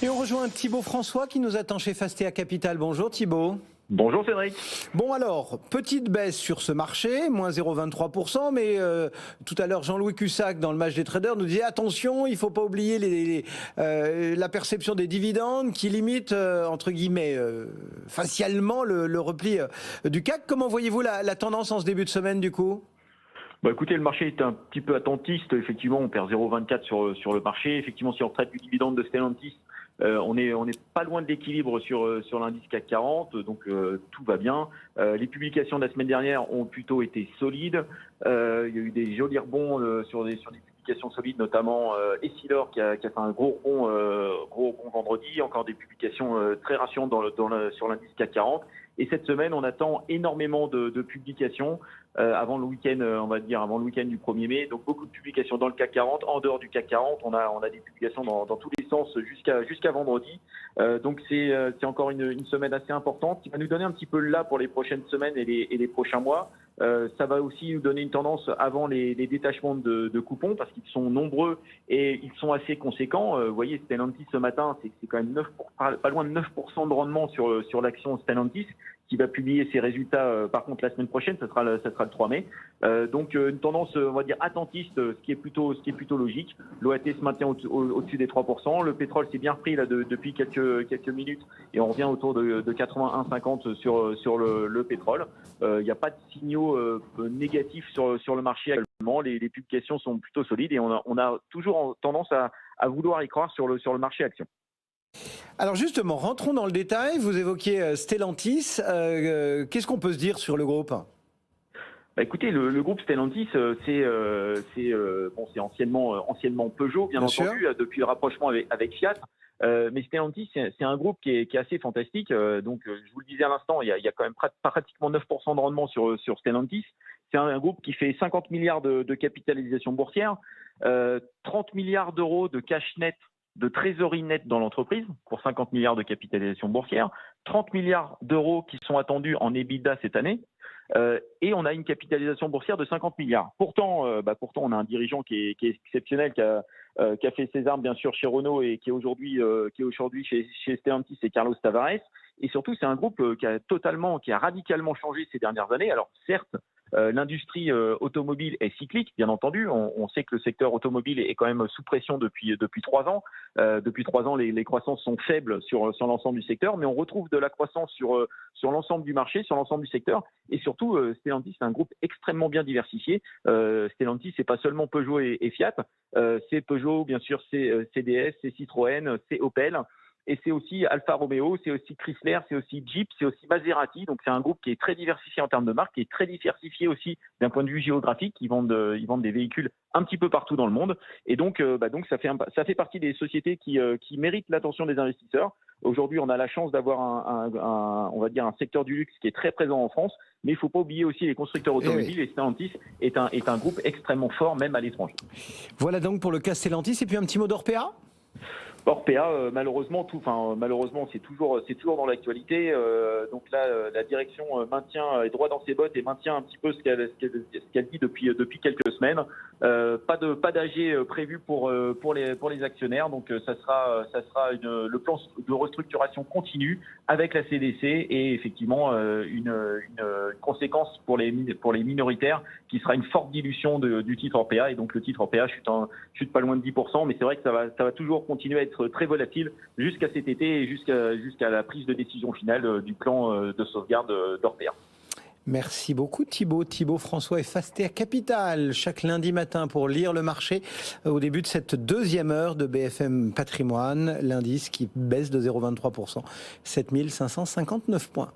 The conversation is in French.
Et on rejoint Thibaut François qui nous attend chez Fastea Capital. Bonjour Thibaut. Bonjour Cédric. Bon alors, petite baisse sur ce marché, moins 0,23%, mais tout à l'heure Jean-Louis Cussac dans le match des traders nous disait attention, il ne faut pas oublier la perception des dividendes qui limite, entre guillemets, facialement le repli du CAC. Comment voyez-vous la tendance en ce début de semaine du coup ? Bah écoutez, le marché est un petit peu attentiste. Effectivement, on perd 0,24 sur le marché. Effectivement, si on traite du dividende de Stellantis, on est pas loin de l'équilibre sur l'indice CAC 40, donc tout va bien. Les publications de la semaine dernière ont plutôt été solides. Il y a eu des jolis rebonds sur des publications solides, notamment Essilor qui a fait un gros rebond vendredi. Encore des publications très rassurantes sur l'indice CAC 40. Et cette semaine, on attend énormément de publications avant le week-end, on va dire avant le week-end du 1er mai. Donc beaucoup de publications dans le CAC 40. En dehors du CAC 40, on a des publications dans tous les sens jusqu'à vendredi. Donc c'est encore une semaine assez importante qui va nous donner un petit peu là pour les prochaines semaines et les prochains mois. Ça va aussi nous donner une tendance avant les détachements de coupons parce qu'ils sont nombreux et ils sont assez conséquents. Vous voyez, Stellantis ce matin, c'est quand même pas loin de 9% de rendement sur l'action Stellantis qui va publier ses résultats par contre la semaine prochaine, ça sera le 3 mai. Donc une tendance on va dire attentiste, ce qui est plutôt logique. L'OAT se maintient au-dessus des 3%, le pétrole s'est bien repris là depuis quelques minutes et on revient autour de 81,50 sur le pétrole. Il n'y a pas de signaux négatifs sur le marché actuellement. Les publications sont plutôt solides et on a toujours tendance à vouloir y croire sur le marché action. Alors justement, rentrons dans le détail. Vous évoquiez Stellantis. Qu'est-ce qu'on peut se dire sur le groupe ? Bah écoutez, le groupe Stellantis, c'est anciennement Peugeot, bien entendu, depuis le rapprochement avec Fiat. Mais Stellantis, c'est un groupe qui est assez fantastique. Donc, je vous le disais à l'instant, il y a quand même pratiquement 9% de rendement sur Stellantis. C'est un groupe qui fait 50 milliards de capitalisation boursière, 30 milliards d'euros de cash net, de trésorerie nette dans l'entreprise pour 50 milliards de capitalisation boursière, 30 milliards d'euros qui sont attendus en EBITDA cette année. Et on a une capitalisation boursière de 50 milliards. Pourtant, on a un dirigeant qui est exceptionnel, qui a fait ses armes bien sûr chez Renault et qui est aujourd'hui chez Stellantis, c'est Carlos Tavares. Et surtout, c'est un groupe qui a radicalement changé ces dernières années. Alors certes, l'industrie automobile est cyclique, bien entendu. On sait que le secteur automobile est quand même sous pression depuis 3 ans. Depuis 3 ans, les croissances sont faibles sur l'ensemble du secteur, mais on retrouve de la croissance sur l'ensemble du marché, sur l'ensemble du secteur. Et surtout, Stellantis, c'est un groupe extrêmement bien diversifié. Stellantis, c'est pas seulement Peugeot et Fiat. C'est Peugeot, bien sûr, c'est CDS, c'est Citroën, c'est Opel. Et c'est aussi Alfa Romeo, c'est aussi Chrysler, c'est aussi Jeep, c'est aussi Maserati. Donc c'est un groupe qui est très diversifié en termes de marque, qui est très diversifié aussi d'un point de vue géographique. Ils vendent des véhicules un petit peu partout dans le monde. Et donc ça fait partie des sociétés qui méritent l'attention des investisseurs. Aujourd'hui, on a la chance d'avoir un secteur du luxe qui est très présent en France. Mais il ne faut pas oublier aussi les constructeurs automobiles. Et Stellantis est un groupe extrêmement fort, même à l'étranger. Voilà donc pour le cas Stellantis. Et puis un petit mot d'Orpea ? Orpea, malheureusement, c'est toujours dans l'actualité. Donc là, la direction est droit dans ses bottes et maintient un petit peu ce qu'elle dit depuis quelques semaines. Pas d'AG prévu pour les actionnaires. Donc ça sera le plan de restructuration continue avec la CDC et effectivement une conséquence pour les minoritaires qui sera une forte dilution du titre Orpea. Et donc le titre Orpea chute pas loin de 10%, mais c'est vrai que ça va toujours continuer à être très volatile jusqu'à cet été et jusqu'à la prise de décision finale du plan de sauvegarde d'Orpea. Merci beaucoup Thibaut. Thibaut François et Fastea Capital chaque lundi matin pour lire le marché au début de cette deuxième heure de BFM Patrimoine. L'indice qui baisse de 0,23%, 7559 points.